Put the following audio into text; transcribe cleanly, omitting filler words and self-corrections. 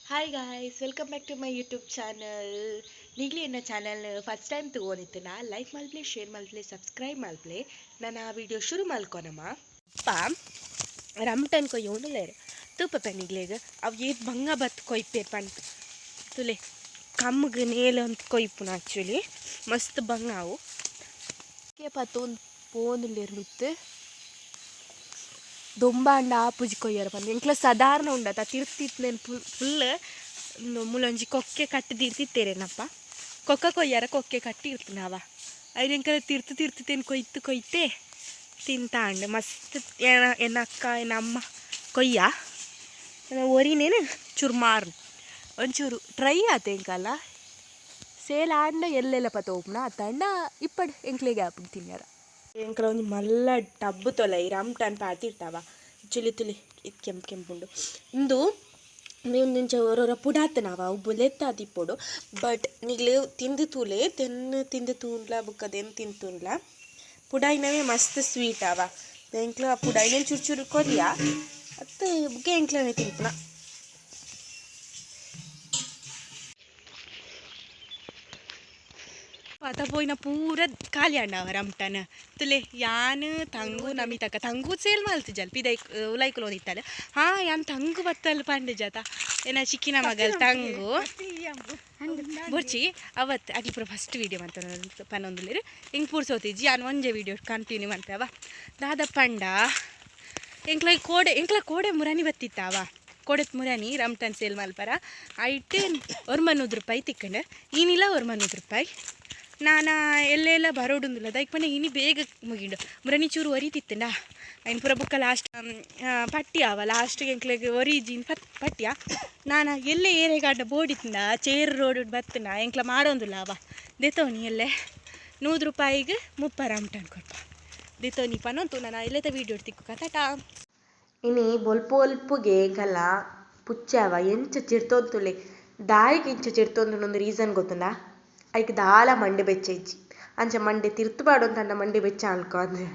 Hi guys, welcome back to my YouTube channel. ನೀಗಲೇ ನನ್ನ channel first time ತಗೊಂಡಿತ್ತೇನ like ಮಲ್ಪ್ಲೆ, ಶೇರ್ ಮಲ್ಪ್ಲೆ, ಸಬ್ಸ್ಕ್ರೈಬ್ ಮಲ್ಪ್ಲೆ. ನಾನು ಆ ವಿಡಿಯೋ ಶುರು ಮಲ್ಕೊನಮ್ಮ. ಅಪ್ಪ ರಮ್ಟನ್ ಕೊಯ್ಯೋನುಲೇರು ತೂಪ ಪೆನಿಗ್ಲೇಗ ಅವು ಏತ್ ಬಂಗ ಬತ್ ಕೊಯ್ಪೇರ್ ಪಂಟ್ ತುಲೆ ಕಮ್ಮಗೆ ನೇಲು ಅಂತ ಕೊಯ್ಪುನ ಆ್ಯಕ್ಚುಲಿ ಮಸ್ತ್ ಬಂಗ ಅವು ಪತ್ತೊಂದು ಪೋನುಲೇರು ಮಿತ್ತು ದೊಂಬಾಂಡ ಆಪುಜಿ ಕೊಯ್ಯರ ಪಂದು ಎಂಕ್ಲ ಸಾಧಾರಣ ಉಂಡತ ತಿರ್ತಿತ್ಲೇನು ಫುಲ್ ಮೂಲೊಂಜಿ ಕೊಕ್ಕೆ ಕಟ್ಟಿದಿರ್ತಿತ್ತೇರೇನಪ್ಪ ಕೊಕ್ಕ ಕೊಯ್ಯಾರ ಕೊಕ್ಕೆ ಕಟ್ಟಿ ಇರ್ತೀನವ ಐದು ಎಂಕಲ ತಿರ್ತಿತ್ತೇನು ಕೊಯ್ತೆ ತಿಂತಾಂಡು ಮಸ್ತ್ ಎನ್ನ ಅಕ್ಕ ಎನ್ನ ಅಮ್ಮ ಕೊಯ್ಯ ಒರಿನೇನು ಚುರ್ಮಾರು ಒಂಚೂರು ಟ್ರೈ ಆತ ಎಂಕಲ್ಲ ಸೇಲ್ ಆಂಡ ಎಲ್ಲೆಲ್ಲ ಪತ ಓಪನ ಆತಂಡ ಇಪ್ಪಡು ಎಂಕ್ಲೆಗೆ ಆಪುಡು ತಿನ್ಯಾರ ಎಂಕಲ ಒಂದು ಮಲ್ಲ ಟಬ್ಬು ತೊಲೆ ಈ ರಮ್ಟನ್ ಪಾತಿರ್ತಾವ ಚುಲಿ ತುಲಿ ಇದು ಕೆಂಪುಂಡು ಇಂದು ಒಂದಿಂಚ ಹೊರ ಪುಡಾತನವ ಅವು ಬುಲೆತ್ತ ತಿಪ್ಪೋಡು ಬಟ್ ನೀಗ್ಲು ತಿಂದು ತೂಲೆ ತಿಂದು ತೂನ್ಲ ಬುಕ್ಕದೇನು ತಿಂತೂನ್ಲ ಪುಡಾಯಿನವೇ ಮಸ್ತ್ ಸ್ವೀಟ್ ಅವ ಎಂಕ್ಲ ಪುಡಾಯಿನ ಚೂರು ಕೊರಿಯ ಅದು ಬುಕ್ಕೆ ಎಂಕ್ಲನೇ ತಿಂಪುನ आता पोयना पूरा खाली आंडाव रमटन तुले यान तंगू नमी तक तंगू सेल मालती जल पिदा उलाइक लो नित्ताले हाँ यान तंगू बत्तल पांडे जाता एना चिक्किನ मगल तंगू बोर्ची ಅವತ್ತು ಅಗಿ ಪೂರ ಫಸ್ಟ್ ವಿಡಿಯೋ ಮಾಡ್ತಾರೆ ಪನ್ನೊಂದುಲೇರು ಹಿಂಗೆ ಪೂರ್ಸೋತಿಜ್ಜಿ ಯಾನ್ ಒಂಜೆ ವಿಡಿಯೋ ಕಂಟಿನ್ಯೂ ಮಾಡ್ತಾವ ದಾದ ಪಂಡ ಎಂಕ್ಲ ಮುರಾನಿ ಬತ್ತಿತ್ತಾವ ಕೋಡೆತ್ ಮುರಾನಿ ರಮ್ಟನ್ ಸೇಲ್ ಮಲ್ಪರ ಐಟೆ ₹100 ತಿಕ್ಕಂಡು ಈನಿಲ್ಲ ₹100 ನಾನು ಎಲ್ಲೆಲ್ಲ ಬರೋಡುಂದಿಲ್ಲ ಅದಕ್ಕೆ ಪಂಡ ಇನಿ ಬೇಗ ಮುಗಿಂಡು ಮುರನಿ ಚೂರು ಒರಿತಿತ್ತಂಡ ಐನು ಪೂರ ಬುಕ್ಕ ಲಾಸ್ಟ್ ಪಟ್ಟಿ ಆವ ಲಾಸ್ಟಿಗೆ ಎಂಕ್ಲೆಗೆ ಒರಿಜಿನ್ ಪಟ್ಟ್ಯ ನಾನು ಎಲ್ಲೇ ಏರೆಗಾಡ ಬೋಡಿತ್ತಂಡ ಚೇರ್ ರೋಡ್ ಬತ್ತನ ಎಂಕ್ಲ ಮಾಡೋಂದಿಲ್ಲ ಅವ ದೆತೋನಿ ಎಲ್ಲೇ ₹100 30 ರಮ್ಟನ್ ಕೊಡ್ಪ ದೆತೋನಿ ಪನೊಂತು ನಾನು ಎಲ್ಲೆತ ವೀಡಿಯೋ ತಿಕ್ಕು ಕಥಟ ಇನಿ ಬೊಲ್ಪುಗೆ ಕಲ ಪುಚ್ಚಾವ ಎಂಚ ಚಿರ್ತೊಂತುಲೆ ದಾಯಿಗೆ ಇಂಚ ಚಿರ್ತೊಂದು ರೀಸನ್ ಗೊತ್ತುಂಡ ಐಕ್ ದಾಲ ಮಂಡೆ ಬೆಚ್ಚ ಇಜ್ಜಿ ಅಂಚ ಮಂಡೆ ತಿರ್ತುಪಾಡು ಅಂತ ಮಂಡೆ ಬೆಚ್ಚ ಅನ್ಕೊ ಅಂದ್ರೆ